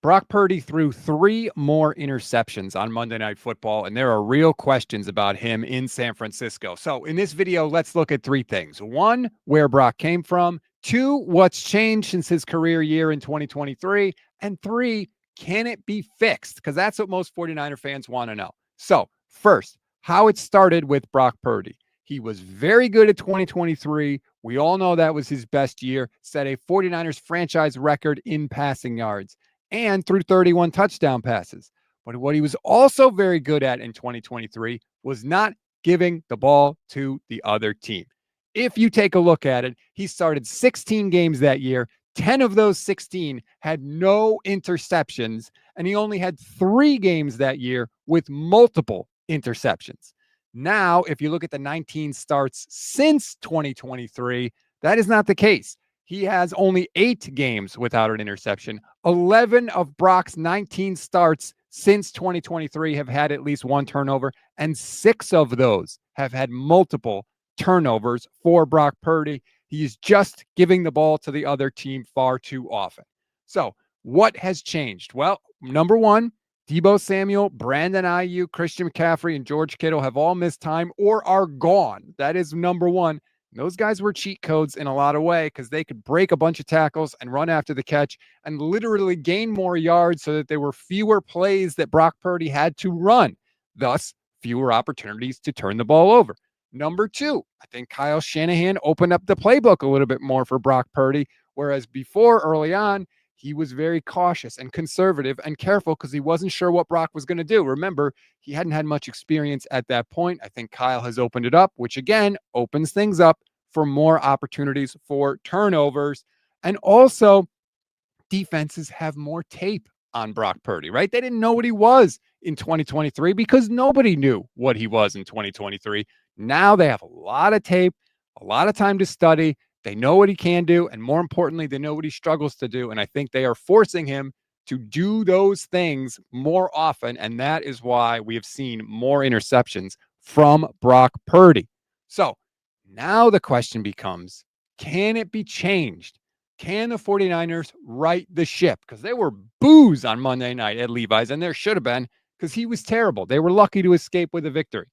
Brock Purdy threw 3 more interceptions on Monday Night Football, and there are real questions about him in San Francisco. So, in this video, let's look at 3 things. 1, where Brock came from. 2, what's changed since his career year in 2023. And 3, can it be fixed? Because that's what most 49er fans want to know. So, first, how it started with Brock Purdy. He was very good at 2023. We all know that was his best year, set a 49ers franchise record in passing yards and threw 31 touchdown passes. But what he was also very good at in 2023 was not giving the ball to the other team. If you take a look at it, he started 16 games that year. 10 of those 16 had no interceptions, and he only had 3 games that year with multiple interceptions. Now, if you look at the 19 starts since 2023, that is not the case. He has only 8 games without an interception. 11 of Brock's 19 starts since 2023 have had at least 1 turnover, and 6 of those have had multiple turnovers for Brock Purdy. He's just giving the ball to the other team far too often. So, what has changed? Well, number 1, Deebo Samuel, Brandon Ayuk, Christian McCaffrey, and George Kittle have all missed time or are gone. That is number 1. Those guys were cheat codes in a lot of ways because they could break a bunch of tackles and run after the catch and literally gain more yards so that there were fewer plays that Brock Purdy had to run, thus fewer opportunities to turn the ball over. Number 2, I think Kyle Shanahan opened up the playbook a little bit more for Brock Purdy, whereas before, early on, he was very cautious and conservative and careful because he wasn't sure what Brock was going to do. Remember, he hadn't had much experience at that point. I think Kyle has opened it up, which again opens things up for more opportunities for turnovers. And also, defenses have more tape on Brock Purdy, right? They didn't know what he was in 2023 because nobody knew what he was in 2023. Now they have a lot of tape, a lot of time to study. They know what he can do, and more importantly, they know what he struggles to do. And I think they are forcing him to do those things more often, and that is why we have seen more interceptions from Brock Purdy. So now the question becomes, can it be changed? Can the 49ers right the ship? Because they were boos on Monday night at Levi's, and there should have been because he was terrible. They were lucky to escape with a victory.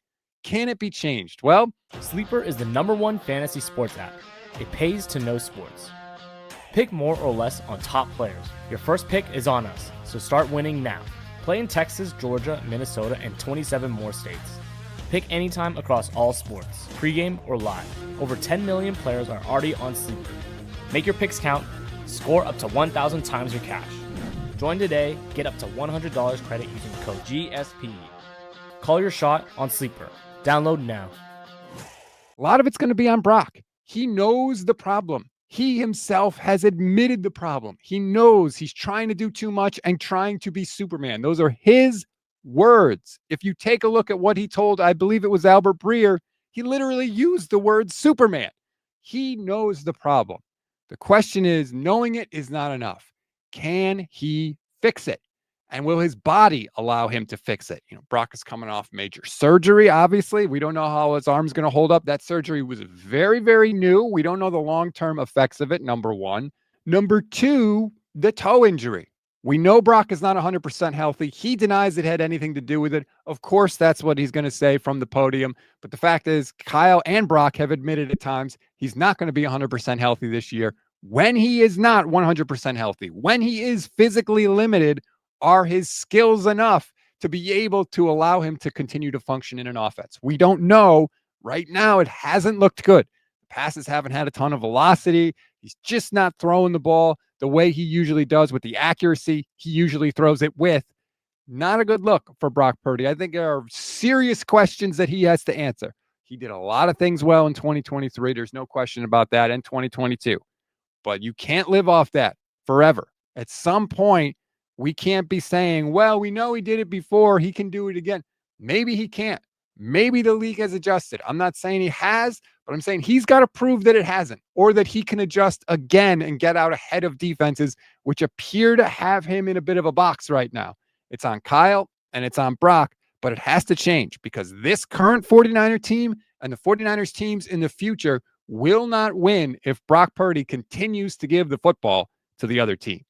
Can it be changed? Well, Sleeper is the #1 fantasy sports app. It pays to know sports. Pick more or less on top players. Your first pick is on us, so start winning now. Play in Texas, Georgia, Minnesota, and 27 more states. Pick anytime across all sports, pregame or live. Over 10 million players are already on Sleeper. Make your picks count. Score up to 1,000 times your cash. Join today. Get up to $100 credit using code GSPE. Call your shot on Sleeper. Download now. A lot of it's going to be on Brock. He knows the problem. He himself has admitted the problem. He knows he's trying to do too much and trying to be Superman. Those are his words. If you take a look at what he told, I believe it was Albert Breer, he literally used the word Superman. He knows the problem. The question is, knowing it is not enough. Can he fix it? And will his body allow him to fix it? Brock is coming off major surgery, obviously. We don't know how his arm's going to hold up. That surgery was very, very new. We don't know the long-term effects of it, number 1. Number 2, the toe injury. We know Brock is not 100% healthy. He denies it had anything to do with it. Of course, that's what he's going to say from the podium. But the fact is, Kyle and Brock have admitted at times he's not going to be 100% healthy this year. When he is not 100% healthy, when he is physically limited, are his skills enough to be able to allow him to continue to function in an offense? We don't know. Right now, it hasn't looked good. The passes haven't had a ton of velocity. He's just not throwing the ball the way he usually does with the accuracy he usually throws it with. Not a good look for Brock Purdy. I think there are serious questions that he has to answer. He did a lot of things well in 2023. There's no question about that, and 2022. But you can't live off that forever. At some point, we can't be saying, well, we know he did it before. He can do it again. Maybe he can't. Maybe the league has adjusted. I'm not saying he has, but I'm saying he's got to prove that it hasn't, or that he can adjust again and get out ahead of defenses, which appear to have him in a bit of a box right now. It's on Kyle and it's on Brock, but it has to change because this current 49er team and the 49ers teams in the future will not win if Brock Purdy continues to give the football to the other team.